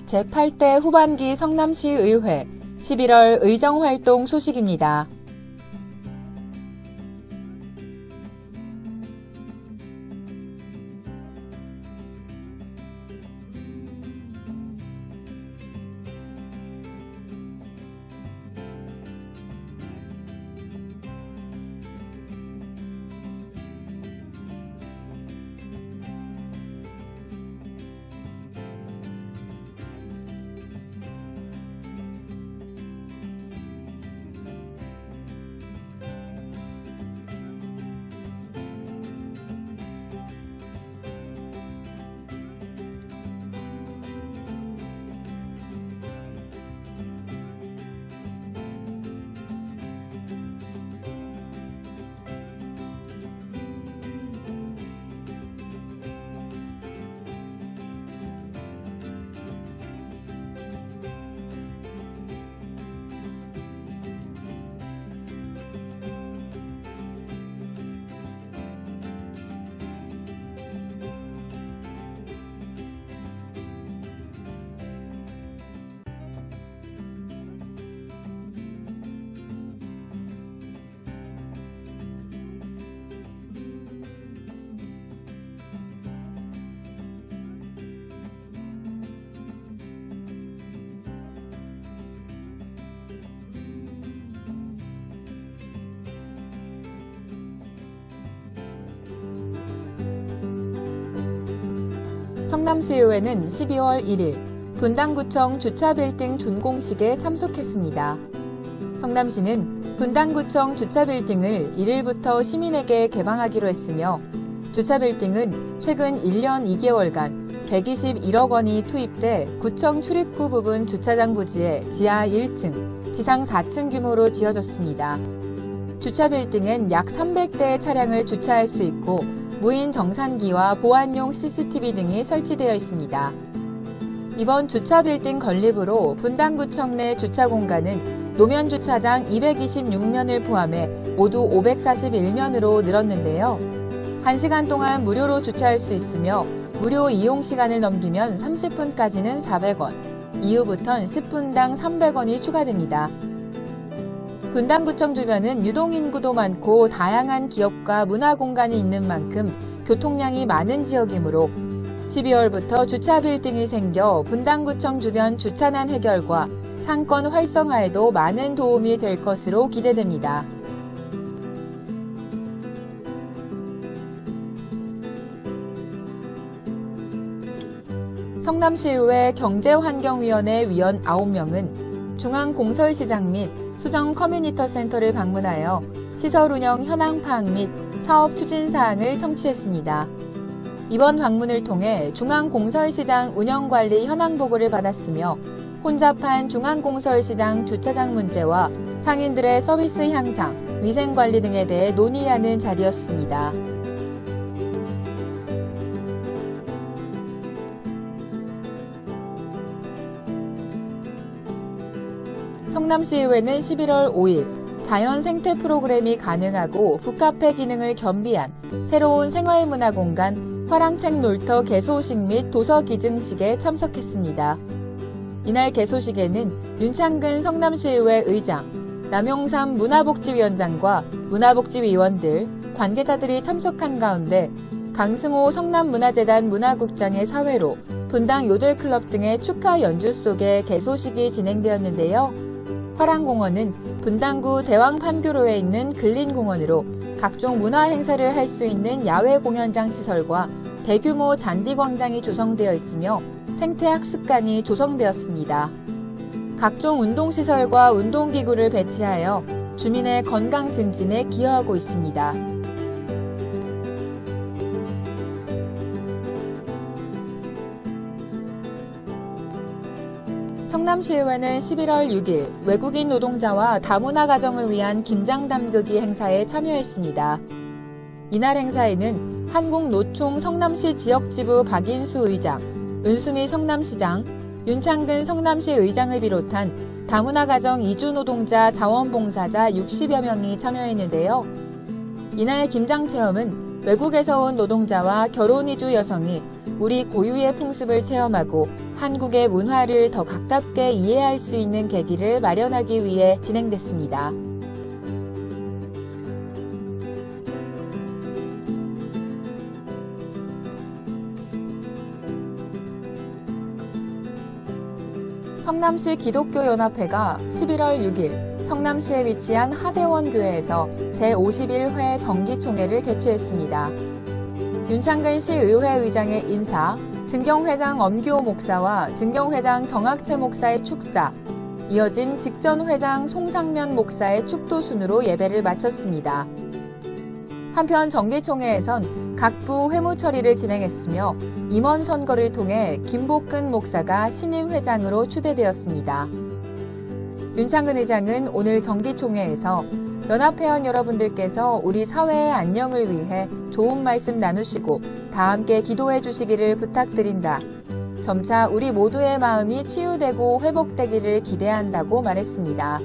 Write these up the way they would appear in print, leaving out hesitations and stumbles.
제8대 후반기 성남시의회 11월 의정활동 소식입니다. 성남시의회는 12월 1일 분당구청 주차빌딩 준공식에 참석했습니다. 성남시는 분당구청 주차빌딩을 1일부터 시민에게 개방하기로 했으며 주차빌딩은 최근 1년 2개월간 121억 원이 투입돼 구청 출입구 부분 주차장 부지에 지하 1층, 지상 4층 규모로 지어졌습니다. 주차빌딩엔 약 300대의 차량을 주차할 수 있고 무인 정산기와 보안용 CCTV 등이 설치되어 있습니다. 이번 주차 빌딩 건립으로 분당구청 내 주차 공간은 노면 주차장 226면을 포함해 모두 541면으로 늘었는데요. 1시간 동안 무료로 주차할 수 있으며 무료 이용 시간을 넘기면 30분까지는 400원, 이후부턴 10분당 300원이 추가됩니다. 분당구청 주변은 유동인구도 많고 다양한 기업과 문화공간이 있는 만큼 교통량이 많은 지역이므로 12월부터 주차 빌딩이 생겨 분당구청 주변 주차난 해결과 상권 활성화에도 많은 도움이 될 것으로 기대됩니다. 성남시의회 경제환경위원회 위원 9명은 중앙공설시장 및 수정 커뮤니터 센터를 방문하여 시설 운영 현황 파악 및 사업 추진 사항을 청취했습니다. 이번 방문을 통해 중앙공설시장 운영관리 현황 보고를 받았으며 혼잡한 중앙공설시장 주차장 문제와 상인들의 서비스 향상, 위생관리 등에 대해 논의하는 자리였습니다. 성남시의회는 11월 5일 자연 생태 프로그램이 가능하고 북카페 기능을 겸비한 새로운 생활문화공간 화랑책 놀터 개소식 및 도서 기증식에 참석했습니다. 이날 개소식에는 윤창근 성남시의회 의장, 남용삼 문화복지위원장과 문화복지위원들, 관계자들이 참석한 가운데 강승호 성남문화재단 문화국장의 사회로 분당 요들클럽 등의 축하 연주 속에 개소식이 진행되었는데요. 화랑공원은 분당구 대왕판교로에 있는 근린공원으로 각종 문화행사를 할 수 있는 야외 공연장 시설과 대규모 잔디광장이 조성되어 있으며 생태학습관이 조성되었습니다. 각종 운동시설과 운동기구를 배치하여 주민의 건강 증진에 기여하고 있습니다. 성남시의회는 11월 6일 외국인 노동자와 다문화 가정을 위한 김장 담그기 행사에 참여했습니다. 이날 행사에는 한국노총 성남시 지역지부 박인수 의장, 은수미 성남시장, 윤창근 성남시 의장을 비롯한 다문화 가정 이주 노동자 자원봉사자 60여 명이 참여했는데요. 이날 김장 체험은 외국에서 온 노동자와 결혼 이주 여성이 우리 고유의 풍습을 체험하고 한국의 문화를 더 가깝게 이해할 수 있는 계기를 마련하기 위해 진행됐습니다. 성남시 기독교연합회가 11월 6일 성남시에 위치한 하대원 교회에서 제51회 정기총회를 개최했습니다. 윤창근 시의회 의장의 인사, 증경회장 엄규호 목사와 증경회장 정학채 목사의 축사, 이어진 직전회장 송상면 목사의 축도 순으로 예배를 마쳤습니다. 한편 정기총회에선 각부 회무 처리를 진행했으며 임원 선거를 통해 김복근 목사가 신임 회장으로 추대되었습니다. 윤창근 의장은 오늘 정기총회에서 연합회원 여러분들께서 우리 사회의 안녕을 위해 좋은 말씀 나누시고 다 함께 기도해 주시기를 부탁드린다. 점차 우리 모두의 마음이 치유되고 회복되기를 기대한다고 말했습니다.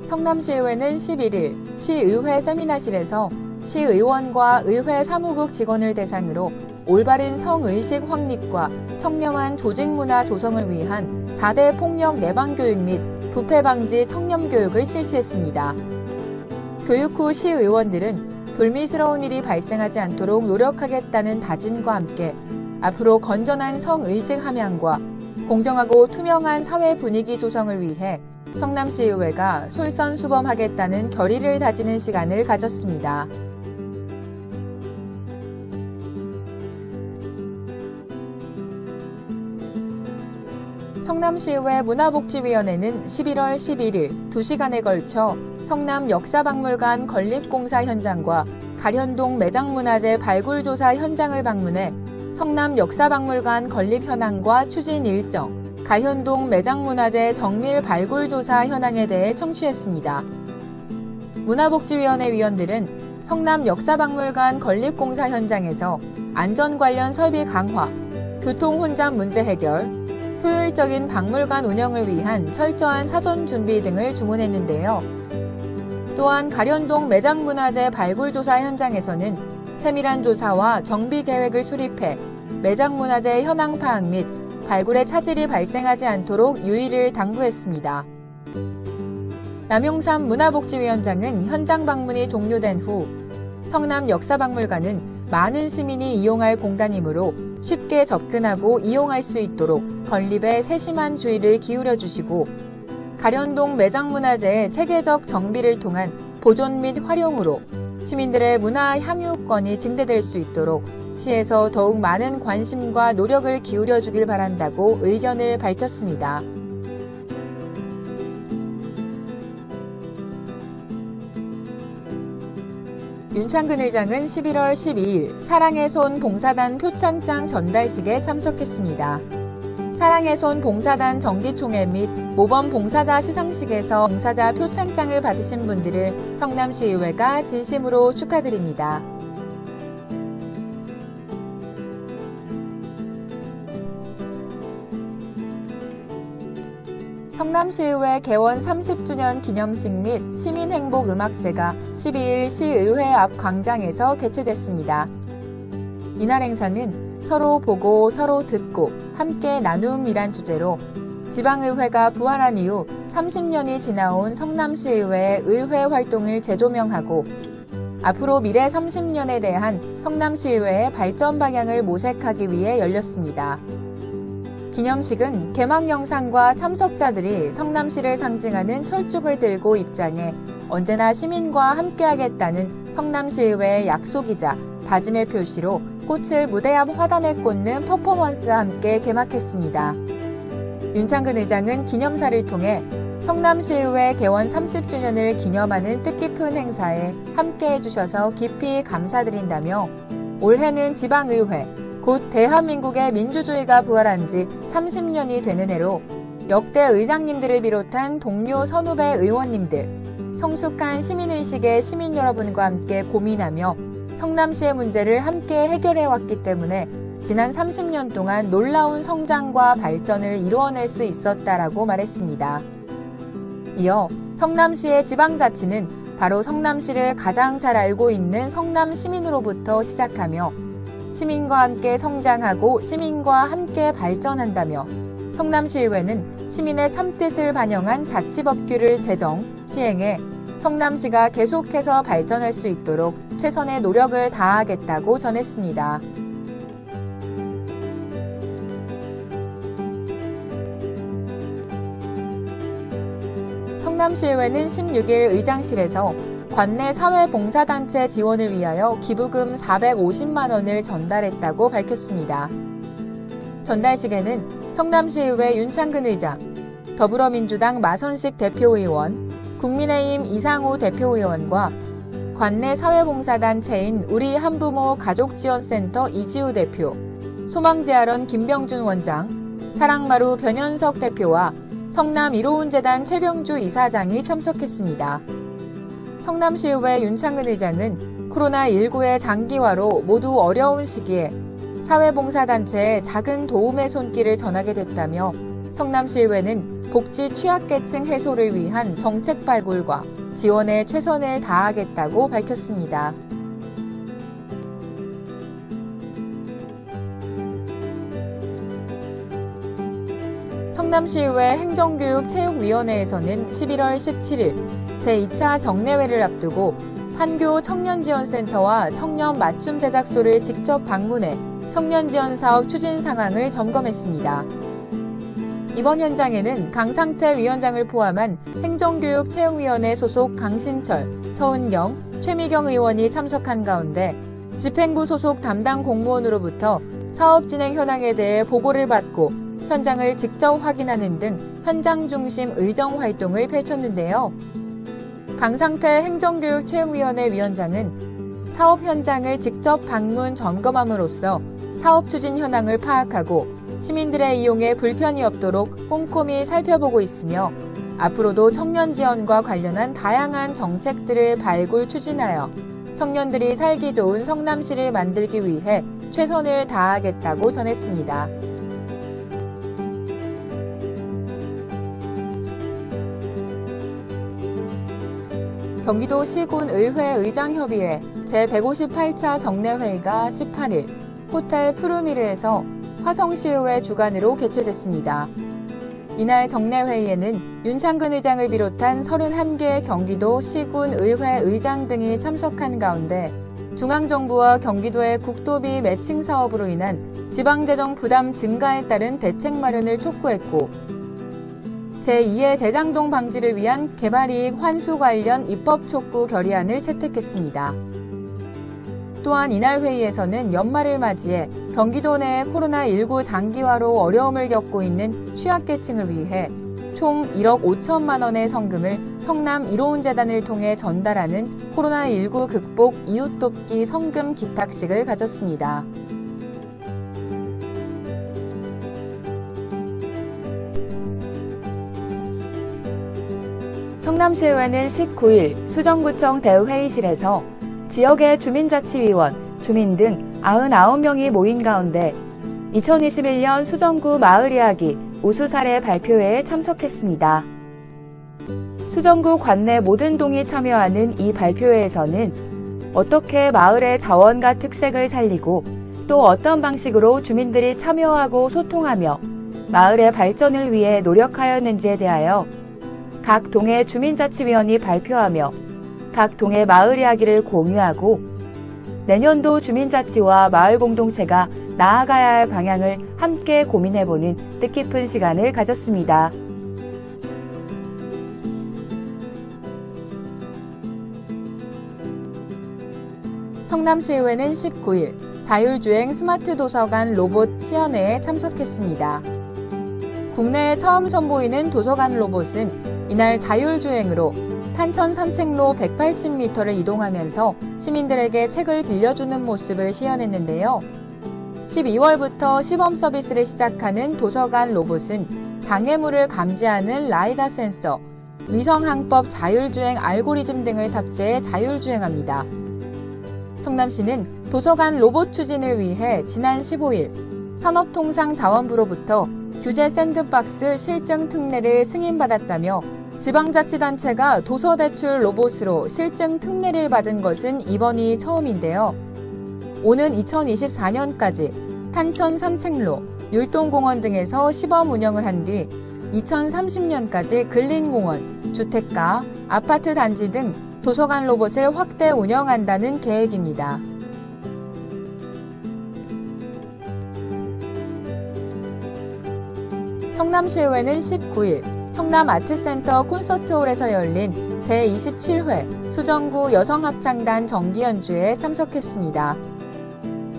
성남시의회는 11일 시의회 세미나실에서 시의원과 의회 사무국 직원을 대상으로 올바른 성의식 확립과 청렴한 조직문화 조성을 위한 4대 폭력 예방교육 및 부패 방지 청렴교육을 실시했습니다. 교육 후 시의원들은 불미스러운 일이 발생하지 않도록 노력하겠다는 다짐과 함께 앞으로 건전한 성의식 함양과 공정하고 투명한 사회 분위기 조성을 위해 성남시의회가 솔선수범하겠다는 결의를 다지는 시간을 가졌습니다. 성남시의회 문화복지위원회는 11월 11일 2시간에 걸쳐 성남 역사박물관 건립공사 현장과 가련동 매장문화재 발굴조사 현장을 방문해 성남 역사박물관 건립 현황과 추진 일정, 가현동 매장문화재 정밀 발굴조사 현황에 대해 청취했습니다. 문화복지위원회 위원들은 성남 역사박물관 건립공사 현장에서 안전 관련 설비 강화, 교통 혼잡 문제 해결, 효율적인 박물관 운영을 위한 철저한 사전 준비 등을 주문했는데요. 또한 가련동 매장문화재 발굴조사 현장에서는 세밀한 조사와 정비 계획을 수립해 매장문화재 현황 파악 및 발굴의 차질이 발생하지 않도록 유의를 당부했습니다. 남용삼 문화복지위원장은 현장 방문이 종료된 후 성남 역사박물관은 많은 시민이 이용할 공간이므로 쉽게 접근하고 이용할 수 있도록 건립에 세심한 주의를 기울여 주시고 가련동 매장문화재의 체계적 정비를 통한 보존 및 활용으로 시민들의 문화 향유권이 증대될 수 있도록 시에서 더욱 많은 관심과 노력을 기울여 주길 바란다고 의견을 밝혔습니다. 윤창근 의장은 11월 12일 사랑의 손 봉사단 표창장 전달식에 참석했습니다. 사랑의 손 봉사단 정기총회 및 모범 봉사자 시상식에서 봉사자 표창장을 받으신 분들을 성남시의회가 진심으로 축하드립니다. 성남시의회 개원 30주년 기념식 및 시민행복음악제가 12일 시의회 앞 광장에서 개최됐습니다. 이날 행사는 서로 보고 서로 듣고 함께 나눔이란 주제로 지방의회가 부활한 이후 30년이 지나온 성남시의회의 의회 활동을 재조명하고 앞으로 미래 30년에 대한 성남시의회의 발전 방향을 모색하기 위해 열렸습니다. 기념식은 개막 영상과 참석자들이 성남시를 상징하는 철쭉을 들고 입장해 언제나 시민과 함께하겠다는 성남시의회의 약속이자 다짐의 표시로 꽃을 무대 앞 화단에 꽂는 퍼포먼스와 함께 개막했습니다. 윤창근 의장은 기념사를 통해 성남시의회 개원 30주년을 기념하는 뜻깊은 행사에 함께해 주셔서 깊이 감사드린다며 올해는 지방의회, 곧 대한민국의 민주주의가 부활한 지 30년이 되는 해로 역대 의장님들을 비롯한 동료 선후배 의원님들, 성숙한 시민의식의 시민 여러분과 함께 고민하며 성남시의 문제를 함께 해결해왔기 때문에 지난 30년 동안 놀라운 성장과 발전을 이루어낼 수 있었다라고 말했습니다. 이어 성남시의 지방자치는 바로 성남시를 가장 잘 알고 있는 성남 시민으로부터 시작하며 시민과 함께 성장하고 시민과 함께 발전한다며 성남시의회는 시민의 참뜻을 반영한 자치법규를 제정, 시행해 성남시가 계속해서 발전할 수 있도록 최선의 노력을 다하겠다고 전했습니다. 성남시의회는 16일 의장실에서 관내 사회봉사단체 지원을 위하여 기부금 450만 원을 전달했다고 밝혔습니다. 전달식에는 성남시의회 윤창근 의장, 더불어민주당 마선식 대표의원, 국민의힘 이상호 대표의원과 관내 사회봉사단체인 우리 한부모 가족지원센터 이지우 대표, 소망재활원 김병준 원장, 사랑마루 변현석 대표와 성남 이로운재단 최병주 이사장이 참석했습니다. 성남시의회 윤창근 의장은 코로나19의 장기화로 모두 어려운 시기에 사회봉사단체에 작은 도움의 손길을 전하게 됐다며 성남시의회는 복지 취약계층 해소를 위한 정책 발굴과 지원에 최선을 다하겠다고 밝혔습니다. 성남시의회 행정교육체육위원회에서는 11월 17일 제2차 정례회를 앞두고 판교 청년지원센터와 청년 맞춤 제작소를 직접 방문해 청년지원 사업 추진 상황을 점검했습니다. 이번 현장에는 강상태 위원장을 포함한 행정교육체육위원회 소속 강신철, 서은경, 최미경 의원이 참석한 가운데 집행부 소속 담당 공무원으로부터 사업 진행 현황에 대해 보고를 받고 현장을 직접 확인하는 등 현장 중심 의정 활동을 펼쳤는데요. 강상태 행정교육체육위원회 위원장은 사업 현장을 직접 방문 점검함으로써 사업 추진 현황을 파악하고 시민들의 이용에 불편이 없도록 꼼꼼히 살펴보고 있으며 앞으로도 청년 지원과 관련한 다양한 정책들을 발굴 추진하여 청년들이 살기 좋은 성남시를 만들기 위해 최선을 다하겠다고 전했습니다. 경기도 시군의회 의장협의회 제158차 정례회의가 18일 호텔 푸르미르에서 화성시의회 주관으로 개최됐습니다. 이날 정례회의에는 윤창근 의장을 비롯한 31개의 경기도 시군의회 의장 등이 참석한 가운데 중앙정부와 경기도의 국도비 매칭 사업으로 인한 지방재정 부담 증가에 따른 대책 마련을 촉구했고 제2의 대장동 방지를 위한 개발이익 환수 관련 입법 촉구 결의안을 채택했습니다. 또한 이날 회의에서는 연말을 맞이해 경기도 내 코로나19 장기화로 어려움을 겪고 있는 취약계층을 위해 총 1억 5천만 원의 성금을 성남 이로운재단을 통해 전달하는 코로나19 극복 이웃돕기 성금 기탁식을 가졌습니다. 성남시의회는 19일 수정구청 대회의실에서 지역의 주민자치위원, 주민 등 99명이 모인 가운데 2021년 수정구 마을이야기 우수사례 발표회에 참석했습니다. 수정구 관내 모든 동이 참여하는 이 발표회에서는 어떻게 마을의 자원과 특색을 살리고 또 어떤 방식으로 주민들이 참여하고 소통하며 마을의 발전을 위해 노력하였는지에 대하여 각 동의 주민자치위원이 발표하며 각 동의 마을 이야기를 공유하고 내년도 주민자치와 마을 공동체가 나아가야 할 방향을 함께 고민해보는 뜻깊은 시간을 가졌습니다. 성남시의회는 19일 자율주행 스마트 도서관 로봇 시연회에 참석했습니다. 국내에 처음 선보이는 도서관 로봇은 이날 자율주행으로 탄천 산책로 180m를 이동하면서 시민들에게 책을 빌려주는 모습을 시연했는데요. 12월부터 시범 서비스를 시작하는 도서관 로봇은 장애물을 감지하는 라이다 센서, 위성항법 자율주행 알고리즘 등을 탑재해 자율주행합니다. 성남시는 도서관 로봇 추진을 위해 지난 15일 산업통상자원부로부터 규제 샌드박스 실증 특례를 승인받았다며 지방자치단체가 도서대출 로봇으로 실증 특례를 받은 것은 이번이 처음인데요. 오는 2024년까지 탄천 산책로, 율동공원 등에서 시범 운영을 한 뒤 2030년까지 근린공원, 주택가, 아파트 단지 등 도서관 로봇을 확대 운영한다는 계획입니다. 성남시의회는 19일 성남아트센터 콘서트홀에서 열린 제27회 수정구 여성합창단 정기연주에 참석했습니다.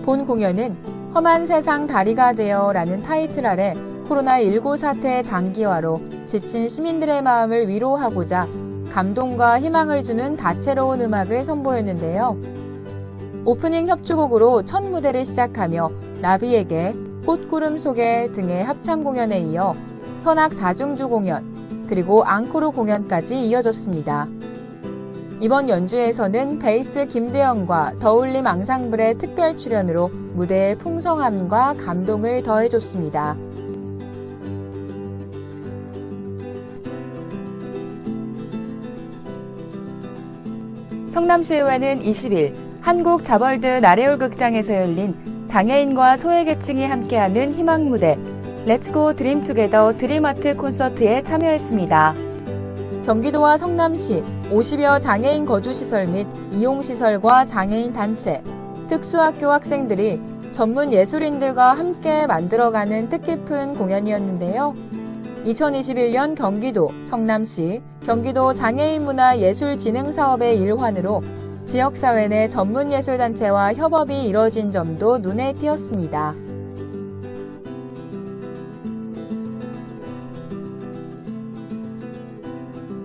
본 공연은 험한 세상 다리가 되어 라는 타이틀 아래 코로나19 사태의 장기화로 지친 시민들의 마음을 위로하고자 감동과 희망을 주는 다채로운 음악을 선보였는데요. 오프닝 협주곡으로 첫 무대를 시작하며 나비에게, 꽃구름 속에 등의 합창 공연에 이어 현악 4중주 공연, 그리고 앙코르 공연까지 이어졌습니다. 이번 연주에서는 베이스 김대영과 더울림 앙상블의 특별 출연으로 무대의 풍성함과 감동을 더해줬습니다. 성남시의회는 20일 한국자벌드 나래올 극장에서 열린 장애인과 소외계층이 함께하는 희망무대 렛츠고 드림투게더 드림아트 콘서트에 참여했습니다. 경기도와 성남시 50여 장애인 거주시설 및 이용시설과 장애인 단체, 특수학교 학생들이 전문 예술인들과 함께 만들어가는 뜻깊은 공연이었는데요. 2021년 경기도, 성남시, 경기도 장애인문화예술진흥사업의 일환으로 지역사회 내 전문예술단체와 협업이 이뤄진 점도 눈에 띄었습니다.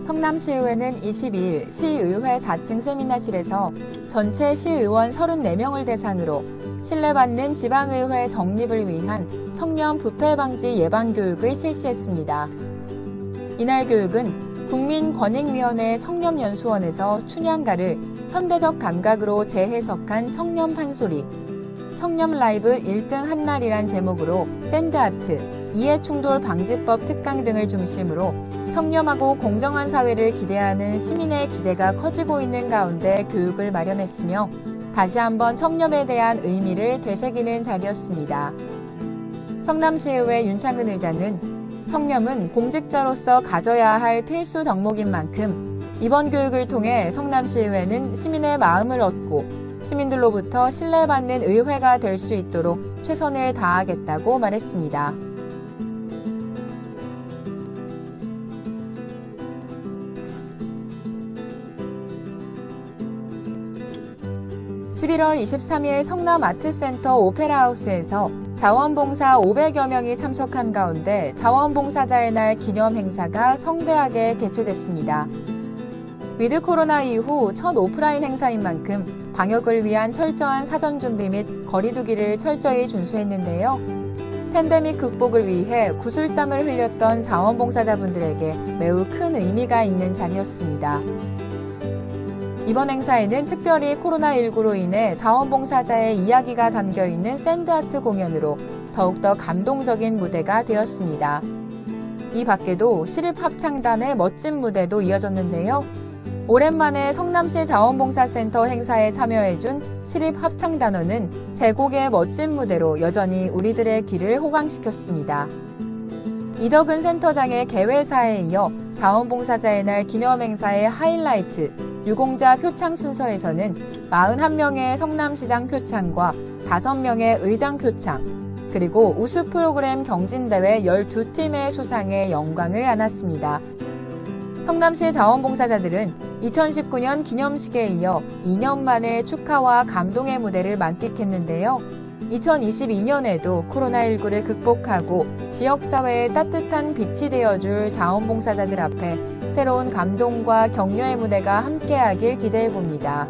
성남시의회는 22일 시의회 4층 세미나실에서 전체 시의원 34명을 대상으로 신뢰받는 지방의회 정립을 위한 청년 부패 방지 예방 교육을 실시했습니다. 이날 교육은 국민권익위원회 청렴연수원에서 춘향가를 현대적 감각으로 재해석한 청렴 판소리, 청렴 라이브 1등 한날이란 제목으로 샌드아트, 이해충돌 방지법 특강 등을 중심으로 청렴하고 공정한 사회를 기대하는 시민의 기대가 커지고 있는 가운데 교육을 마련했으며 다시 한번 청렴에 대한 의미를 되새기는 자리였습니다. 성남시의회 윤창근 의장은 청렴은 공직자로서 가져야 할 필수 덕목인 만큼 이번 교육을 통해 성남시의회는 시민의 마음을 얻고 시민들로부터 신뢰받는 의회가 될 수 있도록 최선을 다하겠다고 말했습니다. (11월 23일) 성남아트센터 오페라하우스에서 자원봉사 500여 명이 참석한 가운데 자원봉사자의 날 기념 행사가 성대하게 개최됐습니다. 위드 코로나 이후 첫 오프라인 행사인 만큼 방역을 위한 철저한 사전 준비 및 거리 두기를 철저히 준수했는데요. 팬데믹 극복을 위해 구슬땀을 흘렸던 자원봉사자분들에게 매우 큰 의미가 있는 자리였습니다. 이번 행사에는 특별히 코로나19로 인해 자원봉사자의 이야기가 담겨있는 샌드아트 공연으로 더욱더 감동적인 무대가 되었습니다. 이 밖에도 시립합창단의 멋진 무대도 이어졌는데요. 오랜만에 성남시 자원봉사센터 행사에 참여해준 시립합창단원은 세 곡의 멋진 무대로 여전히 우리들의 귀를 호강시켰습니다. 이덕은 센터장의 개회사에 이어 자원봉사자의 날 기념행사의 하이라이트 유공자 표창 순서에서는 41명의 성남시장 표창과 5명의 의장 표창, 그리고 우수 프로그램 경진대회 12팀의 수상에 영광을 안았습니다. 성남시 자원봉사자들은 2019년 기념식에 이어 2년 만에 축하와 감동의 무대를 만끽했는데요. 2022년에도 코로나19를 극복하고 지역사회의 따뜻한 빛이 되어줄 자원봉사자들 앞에 새로운 감동과 격려의 무대가 함께하길 기대해봅니다.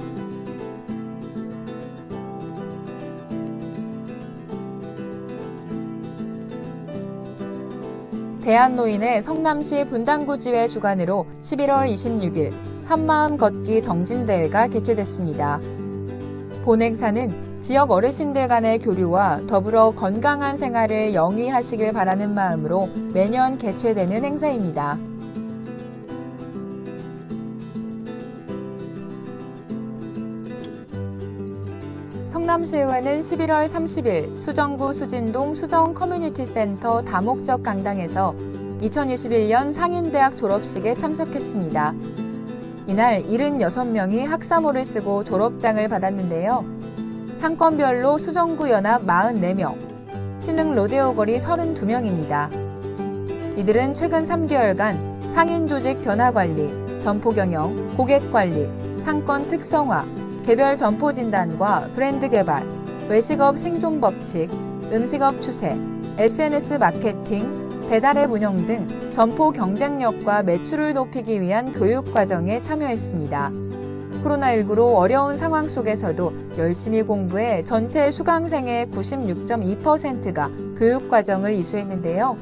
대한노인의 성남시 분당구지회 주관으로 11월 26일 한마음 걷기 정진대회가 개최됐습니다. 본 행사는 지역 어르신들 간의 교류와 더불어 건강한 생활을 영위하시길 바라는 마음으로 매년 개최되는 행사입니다. 성남시의회는 11월 30일 수정구 수진동 수정 커뮤니티센터 다목적 강당에서 2021년 상인대학 졸업식에 참석했습니다. 이날 76명이 학사모를 쓰고 졸업장을 받았는데요. 상권별로 수정구 연합 44명, 신흥 로데오 거리 32명입니다. 이들은 최근 3개월간 상인 조직 변화 관리, 점포 경영, 고객 관리, 상권 특성화, 개별 점포 진단과 브랜드 개발, 외식업 생존 법칙, 음식업 추세, SNS 마케팅, 배달앱 운영 등 점포 경쟁력과 매출을 높이기 위한 교육 과정에 참여했습니다. 코로나19로 어려운 상황 속에서도 열심히 공부해 전체 수강생의 96.2%가 교육 과정을 이수했는데요.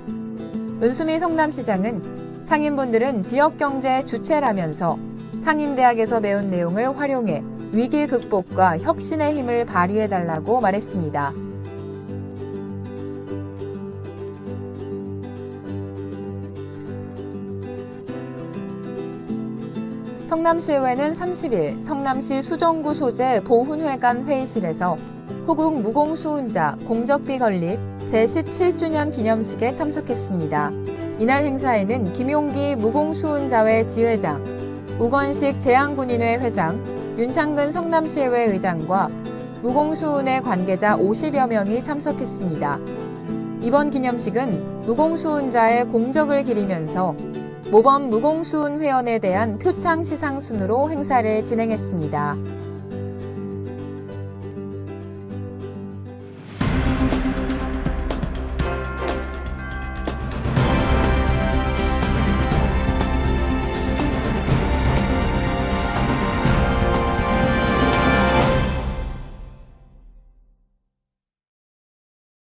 은수미 성남시장은 상인분들은 지역경제의 주체라면서 상인대학에서 배운 내용을 활용해 위기 극복과 혁신의 힘을 발휘해달라고 말했습니다. 성남시의회는 30일 성남시 수정구 소재 보훈회관 회의실에서 호국 무공수운자 공적비 건립 제17주년 기념식에 참석했습니다. 이날 행사에는 김용기 무공수운자회 지회장, 우건식 재향군인회 회장, 윤창근 성남시의회 의장과 무공수운회 관계자 50여 명이 참석했습니다. 이번 기념식은 무공수운자의 공적을 기리면서 모범 무공수운 회원에 대한 표창 시상순으로 행사를 진행했습니다.